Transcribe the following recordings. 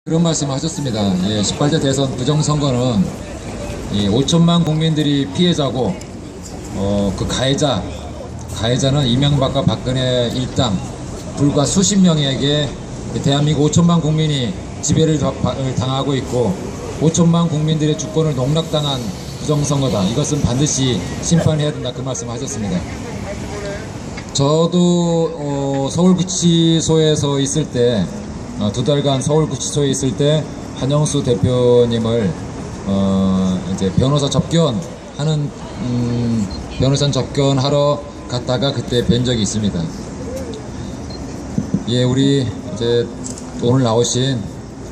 그런 말씀을 하셨습니다. 예, 18대 대선 부정선거는 5천만 국민들이 피해자고 그 가해자는 이명박과 박근혜 일당 불과 수십 명에게 대한민국 5천만 국민이 지배를 당하고 있고 5천만 국민들의 주권을 농락당한 부정선거다. 이것은 반드시 심판해야 된다. 그 말씀을 하셨습니다. 저도 서울구치소에서 있을 때 2달간 서울구치소에 있을 때 한영수 대표님을 이제 변호사 접견하러 갔다가 그때 뵌 적이 있습니다. 예, 우리 이제 오늘 나오신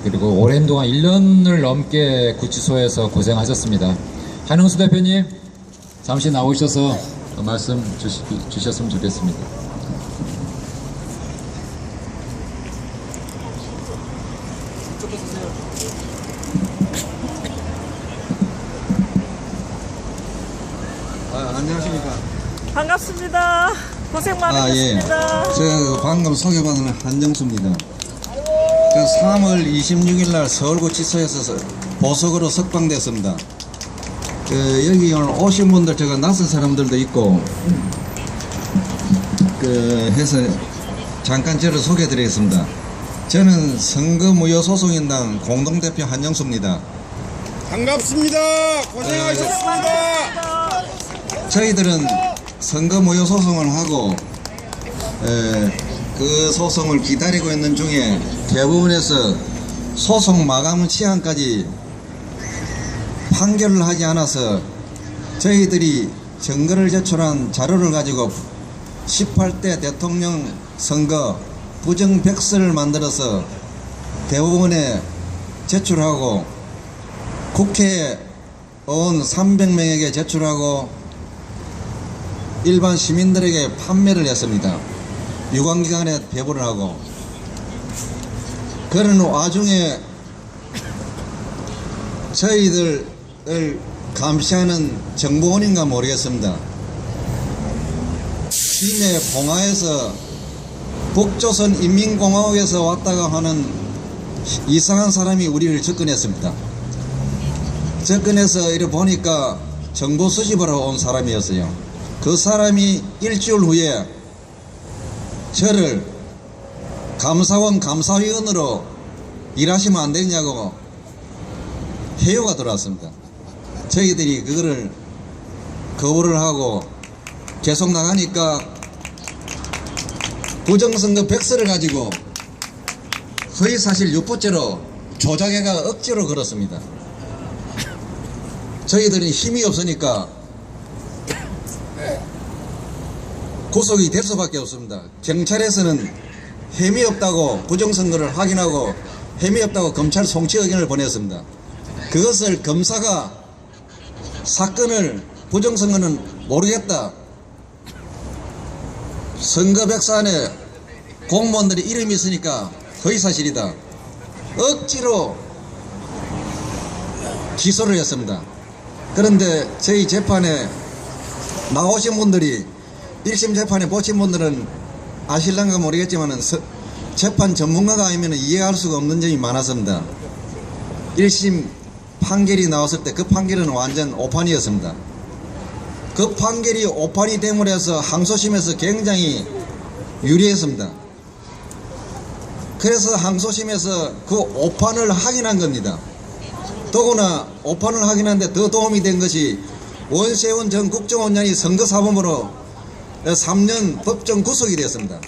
그리고 오랜 동안 1년을 넘게 구치소에서 고생하셨습니다. 한영수 대표님 잠시 나오셔서 말씀 주셨으면 좋겠습니다. 안녕하십니까. 반갑습니다. 고생 많으셨습니다. 예. 제가 방금 소개받은 한정수입니다. 3월 26일 날 서울구치소에서 보석으로 석방됐습니다. 여기 오늘 오신 분들 제가 낯선 사람들도 있고 해서 잠깐 저를 소개해 드리겠습니다. 저는 선거무효소송인당 공동대표 한정수입니다. 반갑습니다. 고생하셨습니다. 저희들은 선거무효 소송을 하고 그 소송을 기다리고 있는 중에 대법원에서 소송 마감 시한까지 판결을 하지 않아서 저희들이 증거를 제출한 자료를 가지고 18대 대통령 선거 부정백서를 만들어서 대법원에 제출하고 국회의원 300명에게 제출하고 일반 시민들에게 판매를 했습니다. 유관기관에 배부를 하고. 그런 와중에 저희들을 감시하는 정보원인가 모르겠습니다. 김해 봉화에서 북조선 인민공화국에서 왔다가 하는 이상한 사람이 우리를 접근했습니다. 접근해서 이래 보니까 정보 수집을 하러 온 사람이었어요. 그 사람이 일주일 후에 저를 감사원 감사위원으로 일하시면 안 되냐고 해요가 들어왔습니다. 저희들이 그거를 거부를 하고 계속 나가니까 부정선거 백서를 가지고 허위사실 유포죄로 조작해가 억지로 걸었습니다. 저희들이 힘이 없으니까 구속이 될 수밖에 없습니다. 경찰에서는 혐의 없다고 부정선거를 확인하고 혐의 없다고 검찰 송치 의견을 보냈습니다. 그것을 검사가 사건을 부정선거는 모르겠다. 선거백서 안에 공무원들의 이름이 있으니까 허위사실이다. 억지로 기소를 했습니다. 그런데 저희 재판에 나오신 분들이 1심 재판에 보신 분들은 아실란가 모르겠지만 재판 전문가가 아니면 이해할 수가 없는 점이 많았습니다. 1심 판결이 나왔을 때 그 판결은 완전 오판이었습니다. 그 판결이 오판이 됨으로 해서 항소심에서 굉장히 유리했습니다. 그래서 항소심에서 그 오판을 확인한 겁니다. 더구나 오판을 확인하는데 더 도움이 된 것이 원세훈 전 국정원장이 선거사범으로 3년 법정 구속이 되었습니다.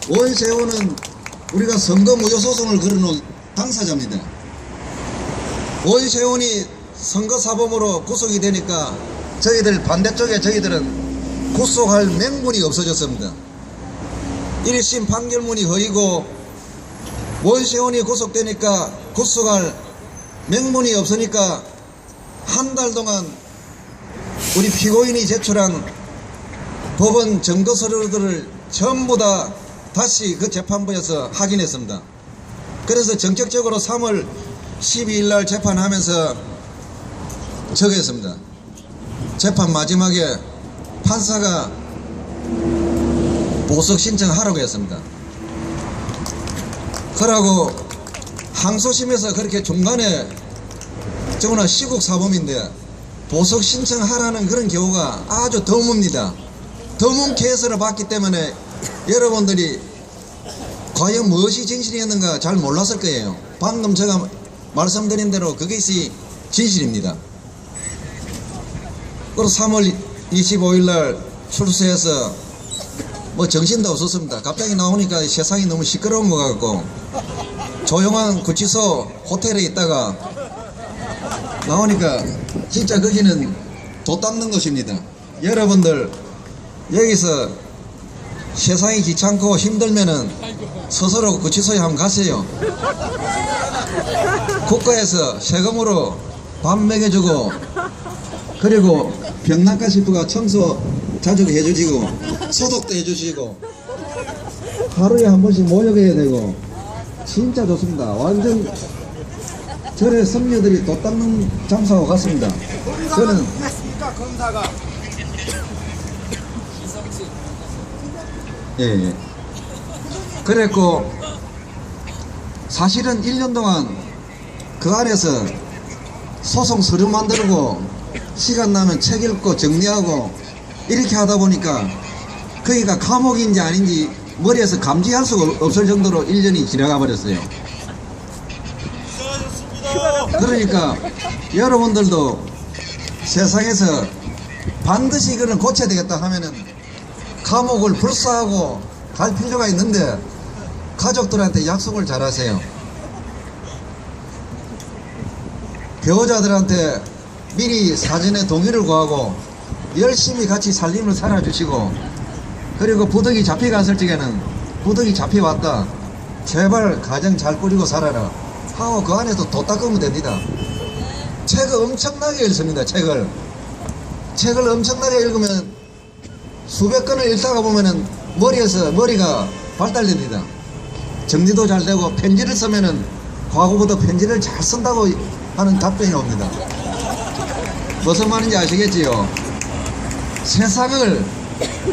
원세훈은 우리가 선거무효소송을 걸어놓은 당사자입니다. 원세훈이 선거사범으로 구속이 되니까 저희들 반대쪽에 저희들은 구속할 맹문이 없어졌습니다. 1심 판결문이 허위고 원세훈이 구속되니까 구속할 맹문이 없으니까 한 달 동안 우리 피고인이 제출한 법원 증거서류들을 전부 다 다시 그 재판부에서 확인했습니다. 그래서 전격적으로 3월 12일 날 재판하면서 적었습니다. 재판 마지막에 판사가 보석 신청하라고 했습니다. 그러고 항소심에서 그렇게 중간에 저거는 시국 사범인데 보석 신청하라는 그런 경우가 아주 드뭅니다. 드문 케이스를 봤기 때문에 여러분들이 과연 무엇이 진실이었는가 잘 몰랐을 거예요. 방금 제가 말씀드린 대로 그것이 진실입니다. 그리고 3월 25일날 출소해서 뭐 정신도 없었습니다. 갑자기 나오니까 세상이 너무 시끄러운 것 같고 조용한 구치소 호텔에 있다가 나오니까 진짜 거기는 도 닦는 곳입니다. 여러분들 여기서 세상이 귀찮고 힘들면은 스스로 구치소에 한번 가세요. 국가에서 세금으로 밥 먹여주고 그리고 병난가 싶어가 청소 자주 해주시고 소독도 해주시고 하루에 한 번씩 모욕해야 되고 진짜 좋습니다. 완전 절에 선녀들이 도 닦는 장사하고 같습니다. 저는 검사가 예. 그랬고 사실은 1년 동안 그 안에서 소송 서류 만들고 시간 나면 책 읽고 정리하고 이렇게 하다 보니까 거기가 감옥인지 아닌지 머리에서 감지할 수가 없을 정도로 1년이 지나가 버렸어요. 그러니까 여러분들도 세상에서 반드시 이거는 고쳐야 되겠다 하면은 감옥을 불사하고 갈 필요가 있는데 가족들한테 약속을 잘 하세요. 배우자들한테 미리 사전에 동의를 구하고 열심히 같이 살림을 살아주시고 그리고 부득이 잡혀갔을 적에는 부득이 잡혀왔다 제발 가정 잘 꾸리고 살아라 하고 그 안에도 도 닦으면 됩니다. 책을 엄청나게 읽습니다. 책을 엄청나게 읽으면 수백 권을 읽다가 보면은 머리가 발달됩니다. 정리도 잘 되고 편지를 쓰면은 과거보다 편지를 잘 쓴다고 하는 답변이 옵니다. 무슨 말인지 아시겠지요? 세상을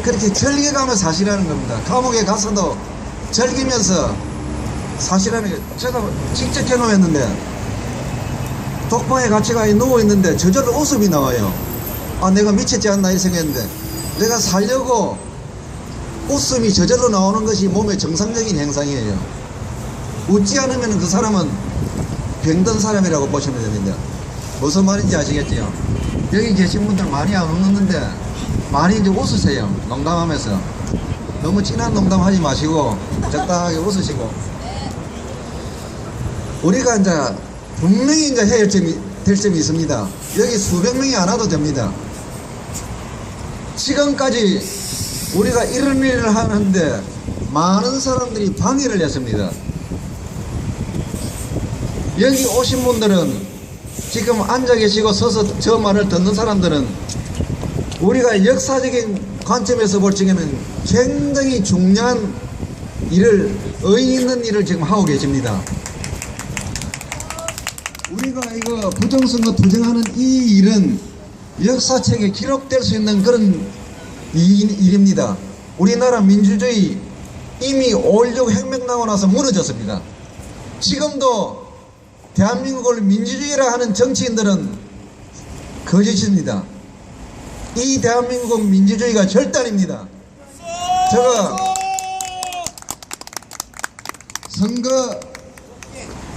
그렇게 즐겨가며 사시라는 겁니다. 감옥에 가서도 즐기면서 사시라는 게 제가 직접 경험했는데 독방에 같이 가 누워있는데 저절로 웃음이 나와요. 아 내가 미쳤지 않나 이 생각했는데 내가 살려고 웃음이 저절로 나오는 것이 몸의 정상적인 현상이에요. 웃지 않으면 그 사람은 병든 사람이라고 보시면 됩니다. 무슨 말인지 아시겠지요? 여기 계신 분들 많이 안 웃는데 많이 이제 웃으세요. 농담하면서 너무 진한 농담 하지 마시고 적당하게 웃으시고 우리가 이제 분명히 이제 해야 될 점이 있습니다. 여기 수백 명이 안 와도 됩니다. 지금까지 우리가 이런 일을 하는데 많은 사람들이 방해를 했습니다. 여기 오신 분들은 지금 앉아 계시고 서서 저 말을 듣는 사람들은 우리가 역사적인 관점에서 볼 적에는 굉장히 중요한 일을 의의 있는 일을 지금 하고 계십니다. 우리가 이거 부정선거 투쟁하는 이 일은 역사책에 기록될 수 있는 그런 일입니다. 우리나라 민주주의 이미 5.16 혁명 나고 나서 무너졌습니다. 지금도 대한민국을 민주주의라 하는 정치인들은 거짓입니다. 이 대한민국 민주주의가 절대 아닙니다. 제가 선거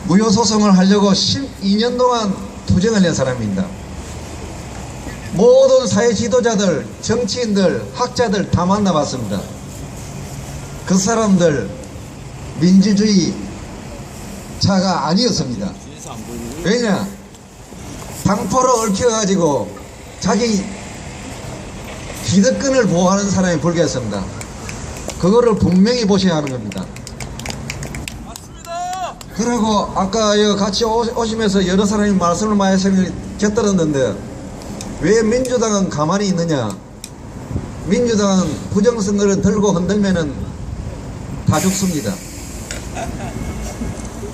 무효소송을 하려고 12년 동안 투쟁을 낸 사람입니다. 모든 사회 지도자들, 정치인들, 학자들 다 만나봤습니다. 그 사람들 민주주의 자가 아니었습니다. 왜냐? 당포로 얽혀가지고 자기 기득권을 보호하는 사람이 불교였습니다. 그거를 분명히 보셔야 하는 겁니다. 그리고 아까 여기 같이 오시면서 여러 사람이 말씀을 많이 곁들었는데 왜 민주당은 가만히 있느냐? 민주당은 부정선거를 들고 흔들면은 다 죽습니다.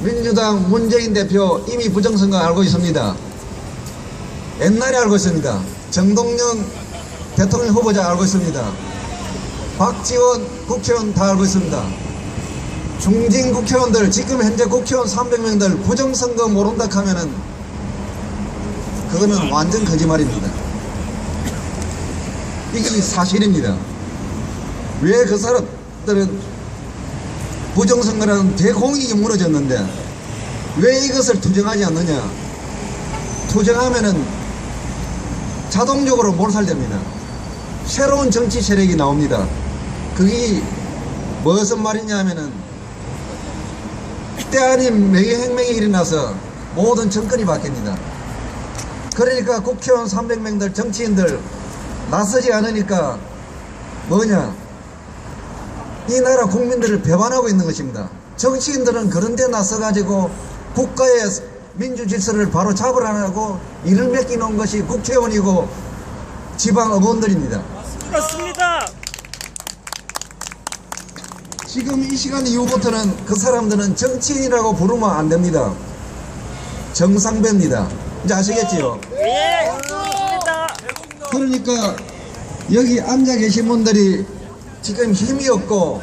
민주당 문재인 대표 이미 부정선거 알고 있습니다. 옛날에 알고 있습니다. 정동영 대통령 후보자 알고 있습니다. 박지원 국회의원 다 알고 있습니다. 중진 국회의원들, 지금 현재 국회의원 300명들 부정선거 모른다 하면은 그거는 완전 거짓말입니다. 이게 사실입니다. 왜 그 사람들은 부정선거라는 대공익이 무너졌는데 왜 이것을 투쟁하지 않느냐? 투쟁하면은 자동적으로 몰살됩니다. 새로운 정치 세력이 나옵니다. 그게 무슨 말이냐 하면은 때 아닌 명예혁명이 일어나서 모든 정권이 바뀝니다. 그러니까 국회의원 300명들 정치인들 나서지 않으니까 뭐냐, 이 나라 국민들을 배반하고 있는 것입니다. 정치인들은 그런 데 나서 가지고 국가의 민주질서를 바로 잡으라고 일을 맡기는 것이 국회의원이고 지방 의원들입니다. 그렇습니다. 지금 이 시간 이후부터는 그 사람들은 정치인이라고 부르면 안 됩니다. 정상배입니다. 이제 아시겠지요? 예, 그렇습니다. 그러니까 여기 앉아 계신 분들이 지금 힘이 없고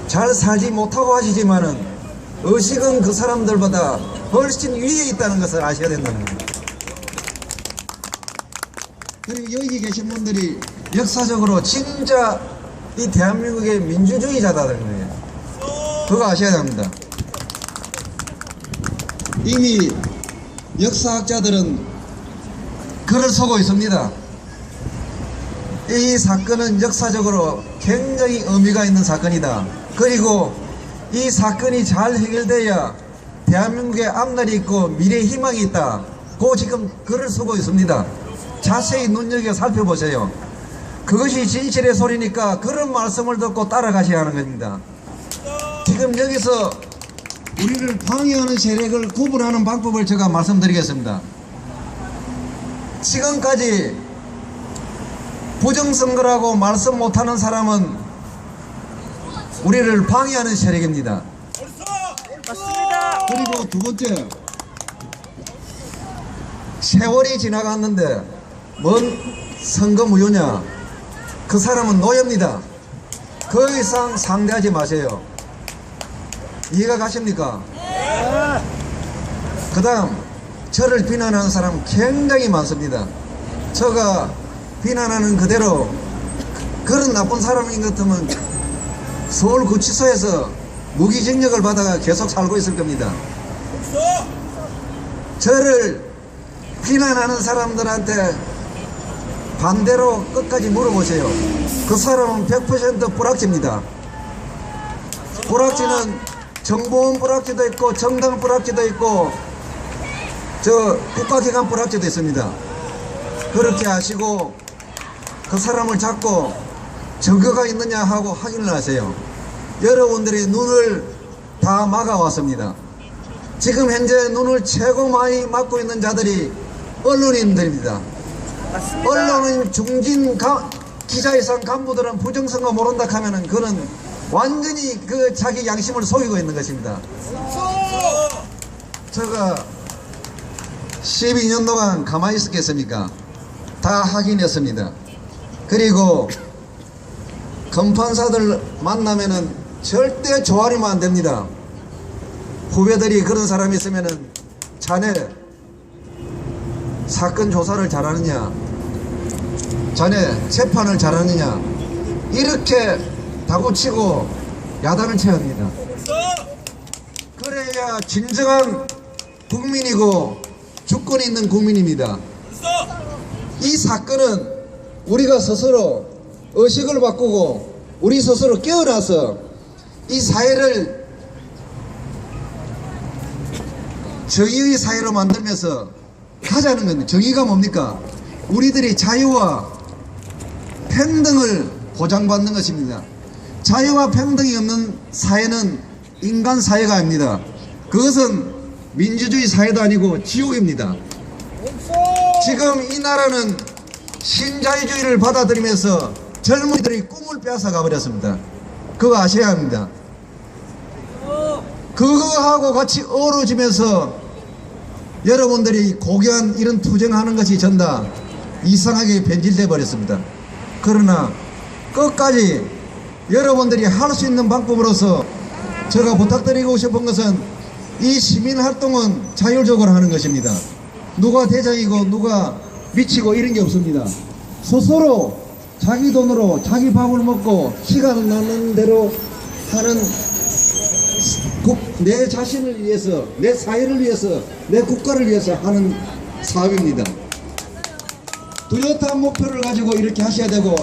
잘 살지 못하고 하시지만은 의식은 그 사람들보다 훨씬 위에 있다는 것을 아셔야 된다는 겁니다. 그리고 여기 계신 분들이 역사적으로 진짜 이 대한민국의 민주주의자다는 거예요. 그거 아셔야 합니다. 이미 역사학자들은 글을 쓰고 있습니다. 이 사건은 역사적으로 굉장히 의미가 있는 사건이다. 그리고 이 사건이 잘 해결돼야 대한민국의 앞날이 있고 미래의 희망이 있다. 그 지금 글을 쓰고 있습니다. 자세히 눈여겨 살펴보세요. 그것이 진실의 소리니까 그런 말씀을 듣고 따라가셔야 하는 겁니다. 지금 여기서 우리를 방해하는 세력을 구분하는 방법을 제가 말씀드리겠습니다. 지금까지 부정선거라고 말씀 못하는 사람은 우리를 방해하는 세력입니다. 맞습니다. 그리고 두 번째, 세월이 지나갔는데 뭔 선거 무효냐? 그 사람은 노예입니다. 그 이상 상대하지 마세요. 이해가 가십니까? 그 다음 저를 비난하는 사람 굉장히 많습니다. 저가 비난하는 그대로 그런 나쁜 사람인 것 같으면 서울구치소에서 무기징역을 받아가 계속 살고 있을 겁니다. 저를 비난하는 사람들한테 반대로 끝까지 물어보세요. 그 사람은 100% 불확지입니다. 불확지는 정보원 불확지도 있고 정당 불확지도 있고 저 국가기관 불확지도 있습니다. 그렇게 하시고 그 사람을 잡고 증거가 있느냐 하고 확인을 하세요. 여러분들이 눈을 다 막아왔습니다. 지금 현재 눈을 최고 많이 막고 있는 자들이 언론인들입니다. 맞습니다. 언론은 중진 기자회사 간부들은 부정선거 모른다 하면은 그는 완전히 그 자기 양심을 속이고 있는 것입니다. 제가 12년 동안 가만히 있었겠습니까? 다 확인했습니다. 그리고 검판사들 만나면은 절대 조아리면 안 됩니다. 후배들이 그런 사람이 있으면은 자네 사건 조사를 잘하느냐, 자네 재판을 잘하느냐, 이렇게 다구치고 야단을 쳐야 합니다. 그래야 진정한 국민이고 주권이 있는 국민입니다. 이 사건은 우리가 스스로 의식을 바꾸고 우리 스스로 깨어나서 이 사회를 정의의 사회로 만들면서 가자는 겁니다. 정의가 뭡니까? 우리들이 자유와 평등을 보장받는 것입니다. 자유와 평등이 없는 사회는 인간 사회가 아닙니다. 그것은 민주주의 사회도 아니고 지옥입니다. 지금 이 나라는 신자유주의를 받아들이면서 젊은이들이 꿈을 빼앗아가 버렸습니다. 그거 아셔야 합니다. 그거하고 같이 어우러지면서 여러분들이 고귀한 이런 투쟁하는 것이 전다 이상하게 변질돼 버렸습니다. 그러나 끝까지 여러분들이 할 수 있는 방법으로서 제가 부탁드리고 싶은 것은 이 시민활동은 자율적으로 하는 것입니다. 누가 대장이고 누가 미치고 이런 게 없습니다. 스스로 자기 돈으로 자기 밥을 먹고 시간 나는 대로 하는 내 자신을 위해서, 내 사회를 위해서, 내 국가를 위해서 하는 사업입니다. 뚜렷한 목표를 가지고 이렇게 하셔야 되고,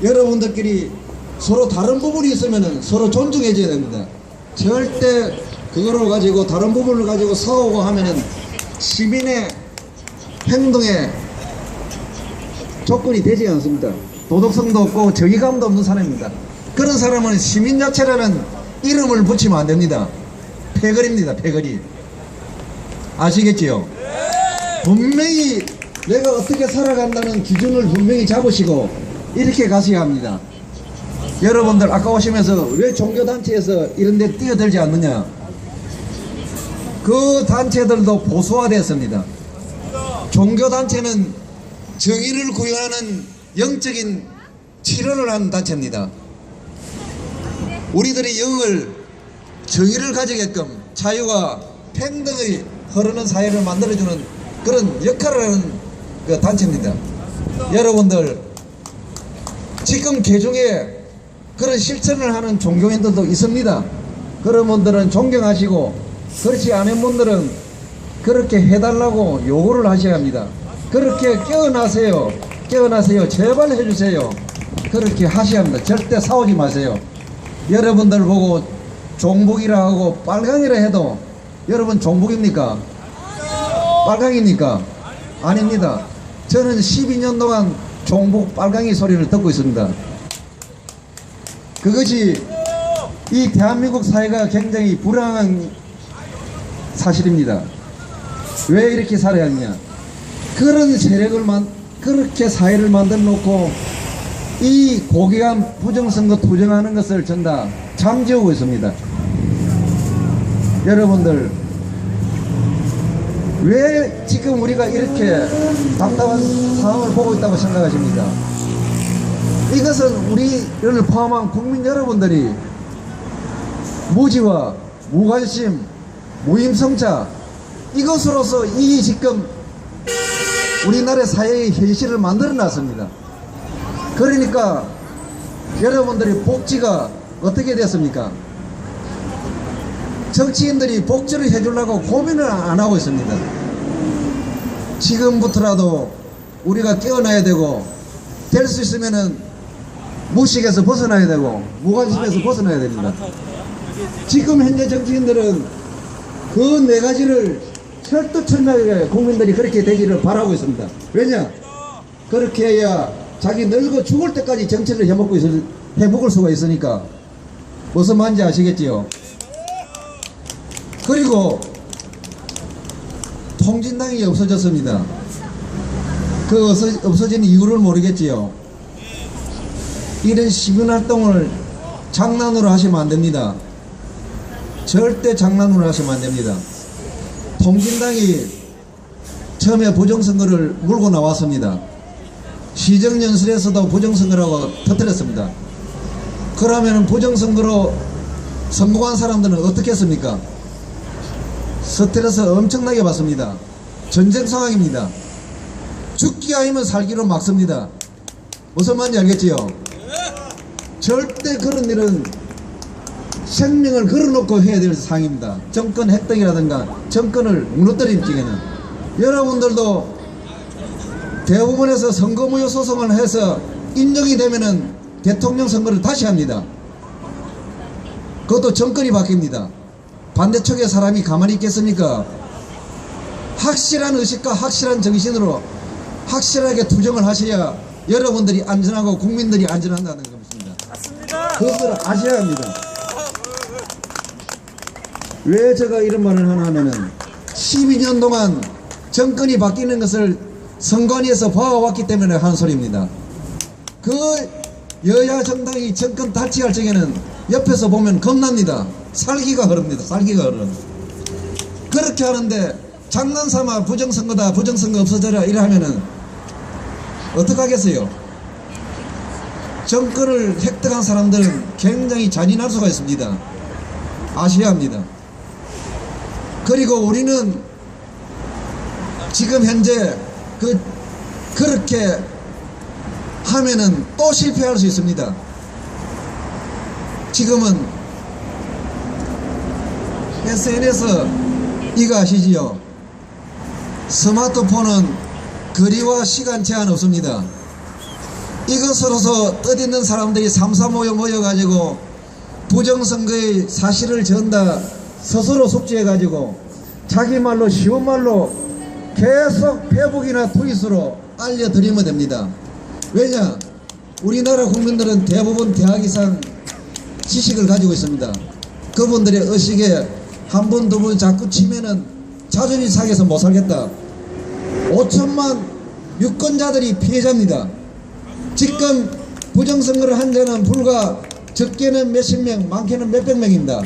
여러분들끼리 서로 다른 부분이 있으면 서로 존중해줘야 됩니다. 절대 그거를 가지고 다른 부분을 가지고 싸우고 하면은 시민의 행동에 조건이 되지 않습니다. 도덕성도 없고 정의감도 없는 사람입니다. 그런 사람은 시민 자체라는 이름을 붙이면 안 됩니다. 패거리입니다. 패거리. 아시겠지요? 분명히 내가 어떻게 살아간다는 기준을 분명히 잡으시고 이렇게 가셔야 합니다. 여러분들 아까 오시면서 왜 종교단체에서 이런 데 뛰어들지 않느냐, 그 단체들도 보수화되었습니다. 종교단체는 정의를 구현하는 영적인 치료를 하는 단체입니다. 우리들의 영을 정의를 가지게끔 자유와 평등의 흐르는 사회를 만들어주는 그런 역할을 하는 그 단체입니다. 여러분들 지금 개중에 그런 실천을 하는 종교인들도 있습니다. 그런 분들은 존경하시고, 그렇지 않은 분들은 그렇게 해달라고 요구를 하셔야 합니다. 그렇게 깨어나세요. 깨어나세요. 제발 해주세요. 그렇게 하셔야 합니다. 절대 싸우지 마세요. 여러분들 보고 종북이라 하고 빨강이라 해도 여러분 종북입니까? 빨강입니까? 아닙니다. 저는 12년 동안 종북 빨강이 소리를 듣고 있습니다. 그것이 이 대한민국 사회가 굉장히 불안한 사실입니다. 왜 이렇게 살아야 하느냐, 그런 세력을 그렇게 사회를 만들어 놓고 이 고귀한 부정선거 투쟁하는 것을 전 다 잠재우고 있습니다. 여러분들 왜 지금 우리가 이렇게 답답한 상황을 보고 있다고 생각하십니까? 이것은 우리를 포함한 국민 여러분들이 무지와 무관심, 무임성차, 이것으로서 이 지금 우리나라 사회의 현실을 만들어 놨습니다. 그러니까 여러분들이 복지가 어떻게 됐습니까? 정치인들이 복지를 해주려고 고민을 안 하고 있습니다. 지금부터라도 우리가 깨어나야 되고, 될 수 있으면은 무식에서 벗어나야 되고 무관심에서 벗어나야 됩니다. 지금 현재 정치인들은 그 네 가지를 철두철미하게 국민들이 그렇게 되기를 바라고 있습니다. 왜냐? 그렇게 해야 자기 늙어 죽을 때까지 정치를 해먹을 수가 있으니까. 무슨 말인지 아시겠지요? 그리고 통진당이 없어졌습니다. 그 없어진 이유를 모르겠지요. 이런 시민활동을 장난으로 하시면 안 됩니다. 절대 장난으로 하시면 안 됩니다. 통진당이 처음에 부정선거를 물고 나왔습니다. 시정연설에서도 부정선거라고 터뜨렸습니다. 그러면 부정선거로 성공한 사람들은 어떻게 했습니까? 스트레스 엄청나게 받습니다. 전쟁 상황입니다. 죽기 아니면 살기로 막습니다. 무슨 말인지 알겠지요? 절대 그런 일은 생명을 걸어놓고 해야 될 상황입니다. 정권 획득이라든가 정권을 무너뜨린 쪽에는. 여러분들도 대법원에서 선거무효 소송을 해서 인정이 되면은 대통령 선거를 다시 합니다. 그것도 정권이 바뀝니다. 반대쪽에 사람이 가만히 있겠습니까? 확실한 의식과 확실한 정신으로 확실하게 투정을 하셔야 여러분들이 안전하고 국민들이 안전한다는 것입니다. 맞습니다. 그것을 아셔야 합니다. 왜 제가 이런 말을 하나 하면은 12년 동안 정권이 바뀌는 것을 선관위에서 봐왔기 때문에 하는 소리입니다. 그 여야 정당이 정권 탈취할 적에는 옆에서 보면 겁납니다. 살기가 흐릅니다. 살기가 흐릅니다. 그렇게 하는데 장난삼아 부정선거다, 부정선거 없어져라 이래 하면은 어떡하겠어요? 정권을 획득한 사람들은 굉장히 잔인할 수가 있습니다. 아셔야 합니다. 그리고 우리는 지금 현재 그렇게 하면은 또 실패할 수 있습니다. 지금은 SNS 이거 아시지요? 스마트폰은 거리와 시간 제한 없습니다. 이것으로서 뜻있는 사람들이 삼삼오오 모여가지고 부정선거의 사실을 전다 스스로 숙지해가지고 자기 말로 쉬운 말로 계속 페북이나 트윗으로 알려드리면 됩니다. 왜냐? 우리나라 국민들은 대부분 대학 이상 지식을 가지고 있습니다. 그분들의 의식에 한 번, 두 번 자꾸 치면은 자존심 상해서 못 살겠다. 5천만 유권자들이 피해자입니다. 지금 부정선거를 한 자는 불과 적게는 몇십 명, 많게는 몇백 명입니다.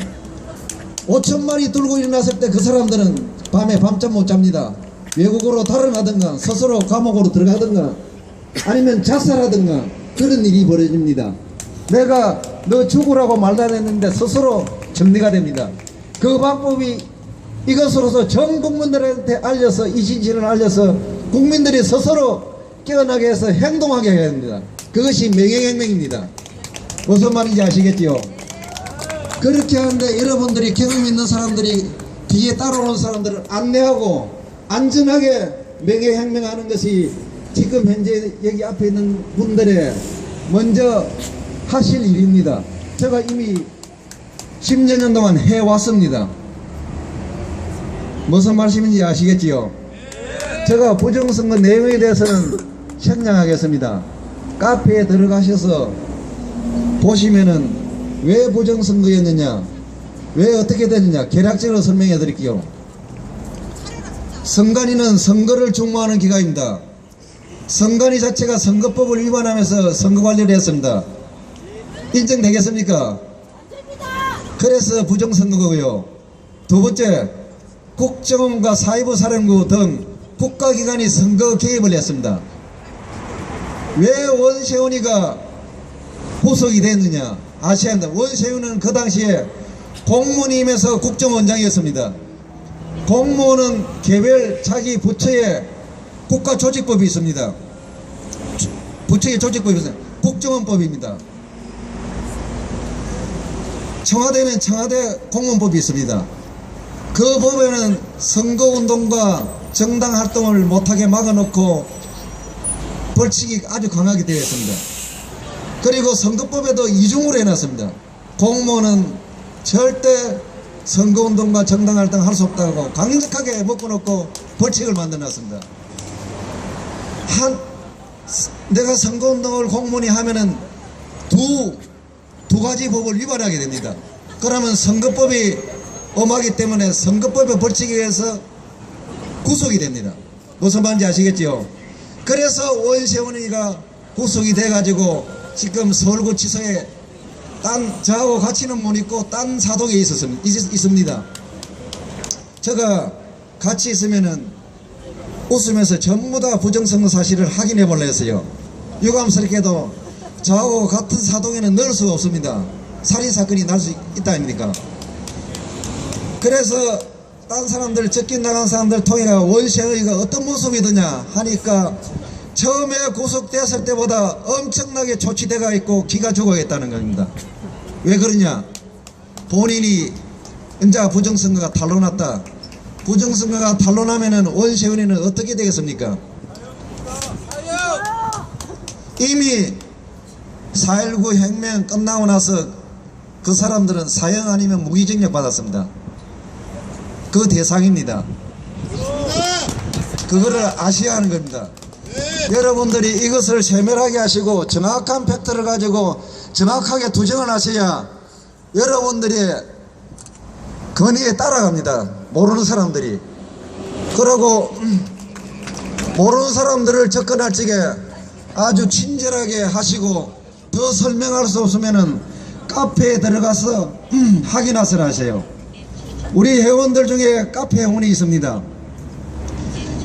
5천만이 들고 일어났을 때 그 사람들은 밤에 밤잠 못 잡니다. 외국으로 달아나든가 스스로 감옥으로 들어가든가 아니면 자살하든가 그런 일이 벌어집니다. 내가 너 죽으라고 말도 안 했는데 스스로 정리가 됩니다. 그 방법이 이것으로서 전 국민들한테 알려서 이 진실을 알려서 국민들이 스스로 깨어나게 해서 행동하게 해야 됩니다. 그것이 명예혁명입니다. 무슨 말인지 아시겠지요? 그렇게 하는데 여러분들이 경험 있는 사람들이 뒤에 따라오는 사람들을 안내하고 안전하게 명예혁명하는 것이 지금 현재 여기 앞에 있는 분들의 먼저 하실 일입니다. 제가 이미 10여 년 동안 해왔습니다. 무슨 말씀인지 아시겠지요? 제가 부정선거 내용에 대해서는 설명하겠습니다. 카페에 들어가셔서 보시면은 왜 부정선거였느냐, 왜 어떻게 됐느냐 개략적으로 설명해 드릴게요. 선관위는 선거를 중모하는 기관입니다. 선관위 자체가 선거법을 위반하면서 선거관리를 했습니다. 인정되겠습니까? 그래서 부정선거고요. 두 번째, 국정원과 사회부사령부 등 국가기관이 선거 개입을 했습니다. 왜 원세훈이가 구속이 됐느냐 아셔야 한다. 원세훈은 그 당시에 공무원임에서 국정원장이었습니다. 공무원은 개별 자기 부처에 국가조직법이 있습니다. 부처의 조직법이 있습니다. 국정원법입니다. 청와대는 청와대 공무원법이 있습니다. 그 법에는 선거운동과 정당활동을 못하게 막아놓고 벌칙이 아주 강하게 되어 있습니다. 그리고 선거법에도 이중으로 해놨습니다. 공무원은 절대 선거운동과 정당활동 할 수 없다고 강력하게 묶어놓고 벌칙을 만들어놨습니다. 내가 선거운동을 공무원이 하면은 두 가지 법을 위반하게 됩니다. 그러면 선거법이 엄하기 때문에 선거법의 벌칙에 의해서 구속이 됩니다. 무슨 말인지 아시겠지요? 그래서 원세훈이가 구속이 돼가지고 지금 서울구치소에 저하고 같이는 못 있고 딴 사독에 있습니다. 제가 같이 있으면은 웃으면서 전부 다 부정선거 사실을 확인해 보려 했어요. 유감스럽게도 저하고 같은 사동에는 넣을 수가 없습니다. 살인사건이 날 수 있다 아닙니까? 그래서 딴 사람들 적긴 나간 사람들 통해 원세훈이가 어떤 모습이더냐 하니까 처음에 구속됐을 때보다 엄청나게 조치대가 있고 기가 죽어있다는 겁니다. 왜 그러냐? 본인이 이제 부정선거가 탄로났다. 부정선거가 탄로나면은 원세훈이는 어떻게 되겠습니까? 이미 4.19 혁명 끝나고 나서 그 사람들은 사형 아니면 무기징역 받았습니다. 그 대상입니다. 그거를 아셔야 하는 겁니다. 여러분들이 이것을 세밀하게 하시고 정확한 팩트를 가지고 정확하게 투정을 하셔야 여러분들의 건의에 따라갑니다. 모르는 사람들이. 그리고 모르는 사람들을 접근할 적에 아주 친절하게 하시고 더 설명할 수 없으면은 카페에 들어가서 확인하세요 하세요. 우리 회원들 중에 카페 회원이 있습니다.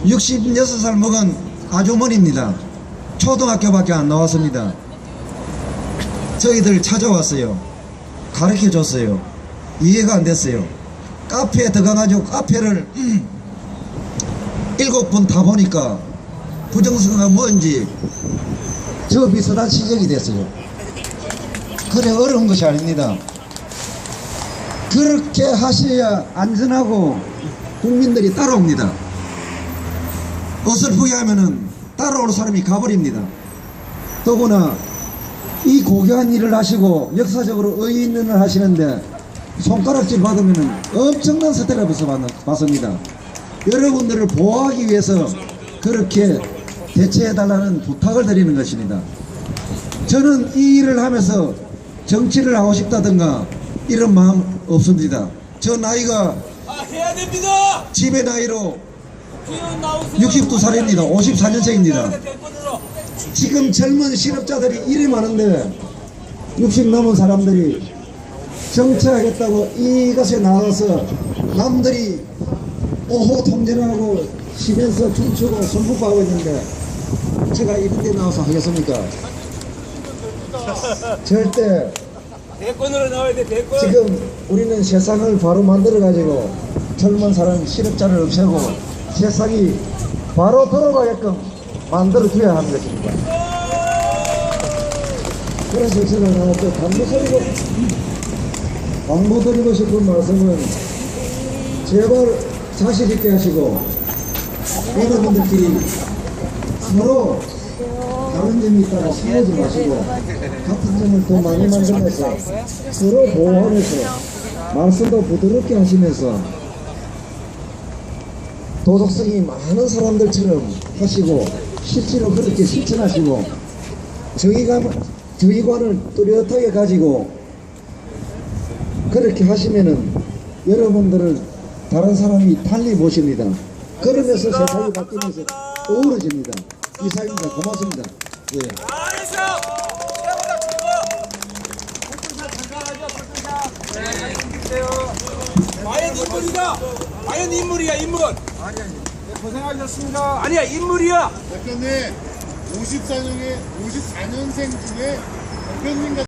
66살 먹은 아주머니입니다. 초등학교밖에 안 나왔습니다. 저희들 찾아왔어요. 가르쳐 줬어요. 이해가 안 됐어요. 카페에 들어가가지고 카페를 7번 다 보니까 부정선거가 뭔지 저 비슷한 지적이 됐어요. 그래 어려운 것이 아닙니다. 그렇게 하셔야 안전하고 국민들이 따라옵니다. 어설프게 하면은 따라올 사람이 가버립니다. 더구나 이 고귀한 일을 하시고 역사적으로 의의 있는 일을 하시는데 손가락질 받으면은 엄청난 사태를 벌써 받습니다. 여러분들을 보호하기 위해서 그렇게 대처해달라는 부탁을 드리는 것입니다. 저는 이 일을 하면서 정치를 하고 싶다든가 이런 마음 없습니다. 저 나이가 해야 됩니다. 집의 나이로 62살입니다. 54년생입니다. 지금 젊은 실업자들이 이리 많은데 60 넘은 사람들이 정치하겠다고 이것에 나와서 남들이 오호 통제하고 쉬면서 춤추고 손붙고 있는데 제가 이런 데 나와서 하겠습니까? 절대. 대권으로 나와야 돼. 대권. 지금 우리는 세상을 바로 만들어 가지고 젊은 사람 실업자를 없애고 세상이 바로 돌아가게끔 만들어 줘야 하는 것입니다. 그래서 제가 나왔죠. 당부드리고 싶은 말씀은 제발 자신 있게 하시고 여러분들끼리 서로 다른 점이 있다가 싸우지 마시고 같은 점을 더 많이 만들면서 서로 보호하면서 말씀도 부드럽게 하시면서 도덕성이 많은 사람들처럼 하시고 실제로 그렇게 실천하시고 정의관을 뚜렷하게 가지고 그렇게 하시면은 여러분들을 다른 사람이 달리 보십니다. 그러면서 세상이 바뀌면서 어우러집니다. 이사입니다. 고맙습니다. 예. 잘했어. 과연 인물이다. 과연 인물이야 인물. 고생하셨습니다. 아니야 인물이야. 대표님 54년생 중에 대표님 같은